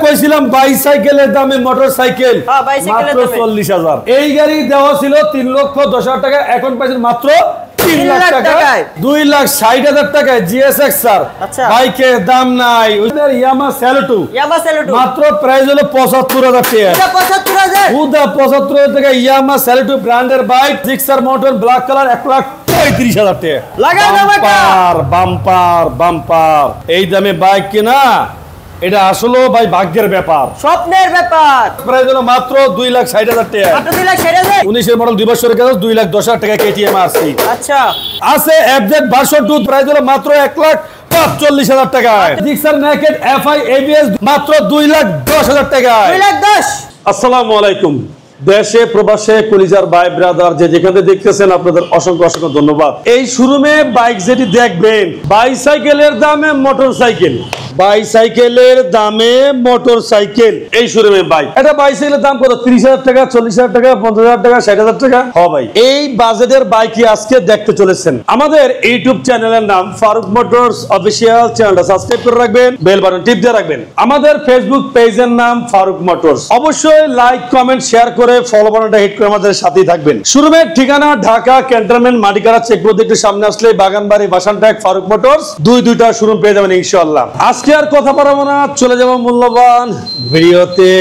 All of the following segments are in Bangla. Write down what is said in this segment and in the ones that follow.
কইছিলাম বাইসাইকেলের দামে মোটরসাইকেল মাত্র 40,000। এই গাড়ি দেওয়া ছিল 3,10,000 টাকা, এখন পাইছেন মাত্র 3 লাখ টাকায়, 2,60,000 টাকায় জিএসএক্স স্যার। বাইকের দাম নাই। ইয়ামা স্যালুটো মাত্র প্রাইস হলো 75,000 টাকা। 75,000 টাকা ইয়ামা স্যালুটো ব্র্যান্ডের bike, Gixxer motor, black colour, 1,35,000 টাকা। বাম্পার এই দামে বাইক কিনা এটা আসলে ভাই ভাগ্যের ব্যাপার, স্বপ্নের ব্যাপার। প্রাইস হলো মাত্র 2,60,000 টাকা। মাত্র 2,60,000। 19 এর মডেল 2 বছরের কাগজ, 2,10,000 টাকা কেটিএম আরসি। আচ্ছা আছে এফজেড ভার্সন 2, প্রাইস হলো মাত্র 1,45,000 টাকা। জিক্সার নেকেড এফআই এবিএস মাত্র 2,10,000 টাকা। 2,10,000। আসসালামু আলাইকুম। দেশে প্রবাসে কলিজার ভাই ব্রাদার যে যেখানে দেখতেছেন আপনাদের অসংখ্য অসংখ্য ধন্যবাদ। এই শোরুমে বাইক যেটি দেখবেন, বাইসাইকেলের দামে মোটরসাইকেল, বাইসাইকেলের দামে মোটরসাইকেল এই শোরুমে বাইক। এটা বাইসাইকেলের দাম কত? 30,000 টাকা, 40,000 টাকা, 50,000 টাকা, 60,000 টাকা। হ্যাঁ ভাই, এই বাজেটের বাইকই আজকে দেখতে চলেছেন। আমাদের ইউটিউব চ্যানেলের নাম ফারুক মোটরস অফিসিয়াল। চ্যানেলটা সাবস্ক্রাইব করে রাখবেন, বেল বাটন টিপ দিয়ে রাখবেন। আমাদের ফেসবুক পেজের নাম ফারুক মোটরস। অবশ্যই লাইক কমেন্ট শেয়ার করে ফলো বাটনটা হিট করে আমাদের সাথেই থাকবেন। শোরুমের ঠিকানা ঢাকা ক্যান্টনমেন্ট মাটিকারা চেকপোস্ট একটু সামনে আসলে বাগানবাড়ি বাসানট্যাগ ফারুক মোটরস, দুইটা শোরুম পেয়ে যাবেন ইনশাআল্লাহ। আজকে আর কথা পারবো না, চলে যাব মূল্যবান ভিডিওতে।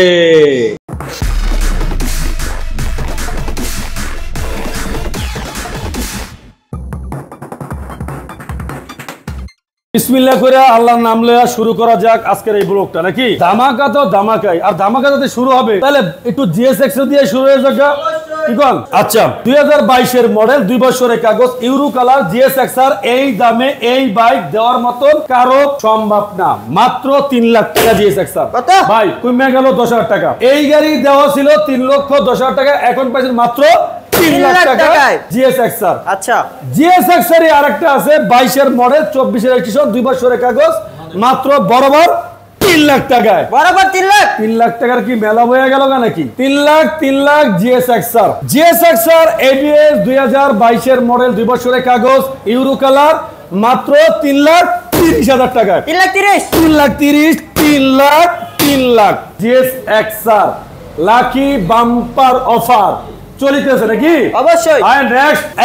বিসমিল্লাহ করে আল্লাহর নাম লয়া শুরু করা যাক আজকের এই ব্লগটা, নাকি? ধামাকা তো ধামাকাই, আর ধামাকা যদি শুরু হবে তাহলে একটু জিএসএক্স দিয়ে শুরু হয়ে যাক। কি কোন? আচ্ছা, 2022 এর মডেল, 2 বছরের কাগজ, ইউরো কালার জিএসএক্স আর এই দামে এই বাইক দেওয়ার মতন কারো সম্ভব না। মাত্র 3 লাখ টাকা জিএসএক্স আর। ভাই কমে গেল 10,000 টাকা। এই গাড়ি দেওয়া ছিল 3,10,000 টাকা, এখন পাইছেন মাত্র 3 লাখ টাকায় জিএসএক্স আর। আচ্ছা, জিএসএক্স এর আরেকটা আছে 22 এর মডেল, 24 এর রেজিস্ট্রেশন, 2 বছরের কাগজ, মাত্র বরাবর 3 লাখ টাকায়। বরাবর 3 লাখ টাকার কি মেলা হয়ে গেল নাকি? 3 lakh GSX R. GSX R ABS 2022 এর মডেল, 2 বছরের কাগজ, ইউরো কালার, মাত্র 3,30,000 টাকায়। 3 lakh GSX R. Lucky bumper offer চলিতেছে নাকি? অবশ্যই।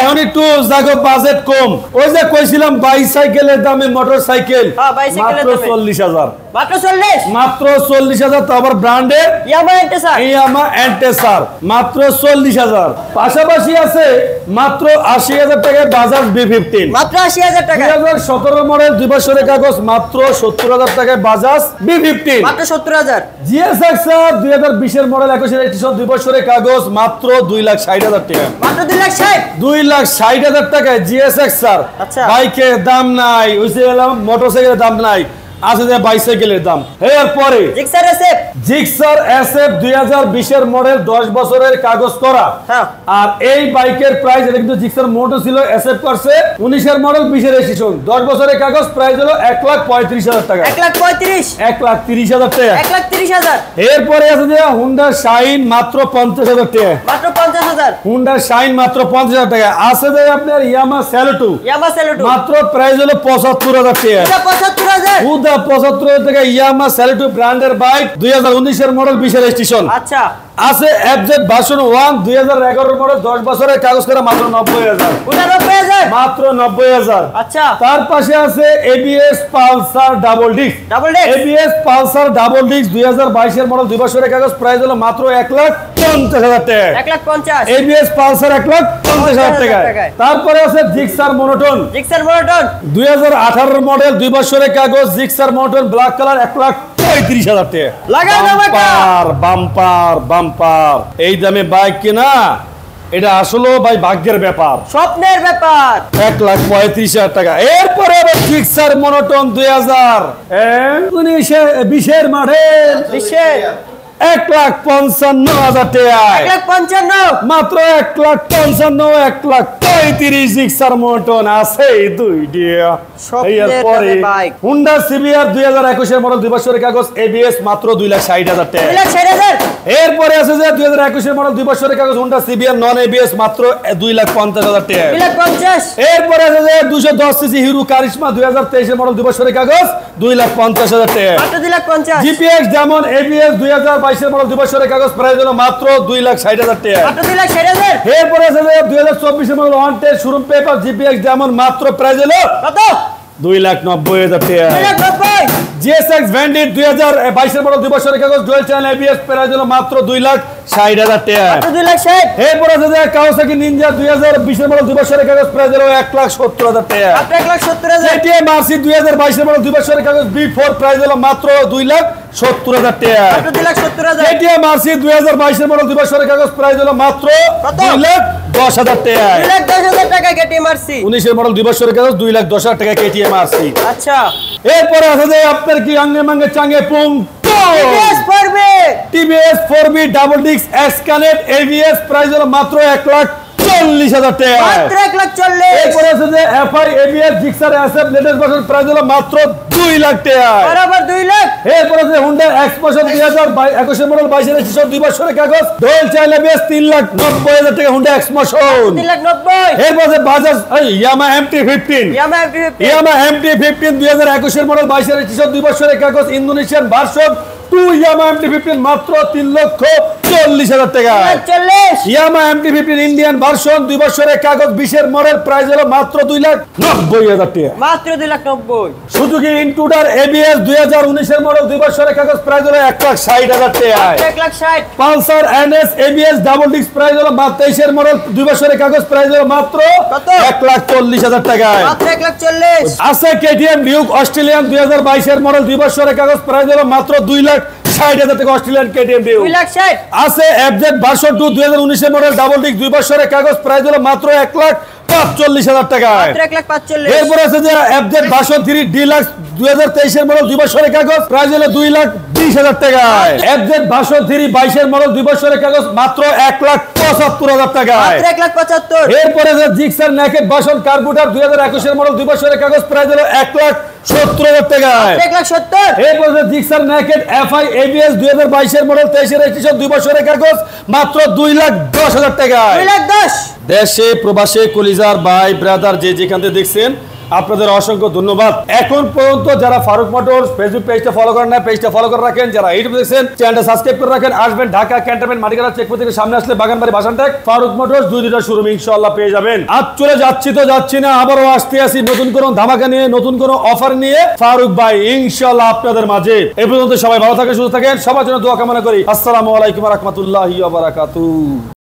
এখন একটু জাগো বাজেট কম। ওই যে কইছিলাম বাইসাইকেলের দামে মোটরসাইকেল মাত্র 40,000। মাত্র 40,000। তো আবার ব্র্যান্ডের ইয়ামা এন্টেসার মাত্র 40,000। পাশাপাশি আছে মাত্র 80,000 টাকায় বাজাজ B15, মাত্র 80,000 টাকা। 2017 মডেল, 2 বছরের কাগজ, মাত্র 70,000 টাকায় বাজাজ B15, মাত্র 70,000। জিএসএক্স আর 2020 এর মডেল, 21 এর রেজিস্ট্রেশন, 2 বছরের কাগজ, মাত্র 2,60,000 টাকা। মাত্র 2,60,000 টাকায় জিএসএক্স আর। বাইকের দাম নাই, ওইসে মোটরসাইকেলের দাম নাই, আছে যে বাইসাইকেলের দাম। এরপরে জিক্সার এসএফ 2020 এর মডেল, 10 বছরের কাগজ করা। আর এই বাইকের প্রাইস, এটা কিন্তু জিক্সার মোটর ছিল, এসএফ করছে 19 এর মডেল, 20 এর রেজিস্ট্রেশন, 10 বছরের কাগজ, প্রাইস হলো 1,35,000 টাকা। 1,30,000 টাকা। 1,30,000। এরপরে আছে যে হুন্ডা শাইন, মাত্র 50,000 টাকা। মাত্র 50,000। হুন্ডা শাইন মাত্র 50,000 টাকা। আছে যে আপনার ইয়ামা স্যালুটো, মাত্র প্রাইস হলো 75,000 টাকা। 75,000। 75,000 টাকা ইয়ামা স্যালুটো ব্র্যান্ডের বাইক, 2019 এর মডেল, 20 এর রেজিস্ট্রেশন। আচ্ছা, আছে এফজেড ভার্সন 1, 2011 এর মডেল, 10 বছরের কাগজ করা, মাত্র 90,000। 90,000। মাত্র 90,000। আচ্ছা, তার পাশে আছে ABS Pulsar double disc. ABS Pulsar double disc 2022 এর মডেল, 2 বছরের কাগজ, প্রাইস হলো মাত্র 1,50,000 টাকা। 1,50,000। এবিএস পালসার 1,50,000 টাকা। তারপরে আছে জিক্সার মোনোটন। 2018 এর মডেল, 2 বছরের কাগজ, জিক্সার মোনোটন, ব্ল্যাক কালার, 1,35,000 টাকা। বাম্পার এই দামে বাইক কিনা এটা আসলে ভাই ভাগ্যের ব্যাপার, স্বপ্নের ব্যাপার। 1,35,000 টাকা। এরপরে আবার জিক্সার মোনোটন 2019 এর মডেল, 1,55,000 টাকা। 1,55,000। মাত্র 1,55,000, 1,35,000 জিক্সার মোটন আছে দুইটা। এরপরে হুন্ডা সিবিআর 2021 এর মডেল, 2 বছরের কাগজ, এবিএস, মাত্র 2,60,000 টাকা। এরপরে আছে যে 2021 এর মডেল 2 বছরের কাগজ Honda CBR নন এবিএস মাত্র 2,50,000 টাকা। 2,50,000। এরপরে আছে যে 210 সিসি হিরো কারিশমা 2023 এর মডেল 2 বছরের কাগজ 2,50,000 টাকা। মাত্র 2,50,000। জিপিএক্স যেমন এবিএস 2022 এর মডেল 2 বছরের কাগজ প্রাইস হলো মাত্র 2,60,000 টাকা। মাত্র 2,60,000। এরপরে আছে যে 2024 এর model one test showroom paper GPX যেমন মাত্র প্রাইস হলো কত? 2,90,000 টাকা। 2,90,000। জিএসএক্স ভ্যান্ডিট 2022 এর মডেল 2 বছরের কাগজ ডুয়াল চ্যানেল এবিএস প্রাইস হলো মাত্র 2,60,000 টাকা। মাত্র 2,60,000। এরপর আছে যে কাওয়াসাকি নিনজা 2020 এর মডেল 2 বছরের কাগজ প্রাইস হলো 1,70,000 টাকা। মাত্র 1,70,000। কেটিএম আরসি 2022 এর মডেল 2 বছরের কাগজ বি4 প্রাইস হলো মাত্র 2,70,000 টাকা। মাত্র 2,70,000। কেটিএম আরসি 2022 এর মডেল 2 বছরের কাগজ প্রাইস হলো মাত্র কত? 2,10,000 টাকা। 2,10,000 টাকা কেটিএম আরসি। 19 এর মডেল 2 বছরের কাগজ 2,10,000 টাকা কেটিএম আরসি। আচ্ছা। এরপরে আছে যে আপনার কি আঙ্গে মাঙ্গে চাঙ্গে পুং TVS 4B। TVS 4B double disc X connect ABS price হলো মাত্র 1,40,000 টাকা। মাত্র 1,40,000। এরপরে আছে যে FI ABS Gixxer SF latest version price হলো মাত্র 2,00,000 টাকা। বরাবর 2,00,000। এরপরে আছে হুন্ডা এক্সপ্রেশন 2021 এর মডেল 22 এর 2 বছরের কাগজ ডুয়াল চ্যানেল এবিএস 3,90,000 টাকা হুন্ডা এক্সপ্রেশন। 3,90,000। এরপরে আছে Bajaj Yamaha MT-15 Yamaha MT-15 2021 এর মডেল 22 এর 2 বছরের কাগজ ইন্দোনেশিয়ান ভার্সন 2 ইয়ামাহা MT-15 মাত্র 3,40,000 টাকা। 40। ইয়ামাহা MT-15 ইন্ডিয়ান ভার্সন 2 বছরের কাগজ 20 এর মডেল প্রাইস হলো মাত্র 2,90,000 টাকা। মাত্র 2,90,000। সুজুকি ইন্ট্রুডার এবিএস 2019 এর মডেল 2 বছরের কাগজ প্রাইস হলো 1,60,000 টাকা। 1,60,000। Pulsar NS ABS double disc price হলো মাত্র 23 এর মডেল 2 বছরের কাগজ প্রাইস হলো মাত্র কত? 1,40,000 টাকা। মাত্র 1,40,000। আছে কেটিএম ডিউক অস্ট্রেলিয়ান 2022 এর মডেল 2 বছরের কাগজ প্রাইস হলো মাত্র 2,60,000 টাকা অস্ট্রেলিয়ান কেটিএম ডিউক। 2,60,000। আছে এফজেড ভার্সন 2 2019 এর মডেল ডাবল ডিস্ক 2 বছরের কাগজ প্রাইস হলো মাত্র 1,45,000 টাকা। মাত্র 1,45,000। এরপর আছে যে এফজেড ভার্সন 3 ডিলাক্স 2023 এর মডেল 2 বছরের কাগজ প্রাইস হলো 2,20,000 টাকা। এফজেড ভার্সন 3 22 এর মডেল 2 বছরের কাগজ মাত্র 1,75,000 টাকা। মাত্র 1,75,000। এরপরে যে জিক্সার নেকেড ভার্সন কার্বুটার 2021 এর মডেল 2 বছরের কাগজ প্রাইস হলো 1,70,000 টাকা। 1,70,000। এরপরে যে জিক্সার নেকেড এফআই এবিএস 2022 এর মডেল 23 এর এডিশন 2 বছরের কাগজ মাত্র 2,10,000 টাকা। 2,10,000। দেশে প্রবাসে কলিজার ভাই ব্রাদার যে যেখান থেকে দেখছেন আপনাদের অসংখ্য ধন্যবাদ। এখন পর্যন্ত যারা ফারুক মোটরস ফেসবুক পেজটা ফলো করেন না পেজটা ফলো করে রাখেন, যারা ইউটিউব দেখছেন চ্যানেলটা সাবস্ক্রাইব করে রাখেন। আসবেন ঢাকা ক্যান্টনমেন্ট মাটিকাটা চেকপোস্ট থেকে সামনে আসলে বাগানবাড়ি বাসানটেক ফারুক মোটরস 2-2টা শোরুম ইনশাআল্লাহ পেয়ে যাবেন। আজ চলে যাচ্ছি তো যাচ্ছি না, আবারও আসতে আসি নতুন কোনো ধামাকা নিয়ে, নতুন কোনো অফার নিয়ে ফারুক ভাই ইনশাআল্লাহ আপনাদের মাঝে। এই পর্যন্ত সবাই ভালো থাকেন, সুস্থ থাকেন, সবার জন্য দোয়া কামনা করি। আসসালামু আলাইকুম ওয়া রাহমাতুল্লাহি ওয়া বারাকাতুহু।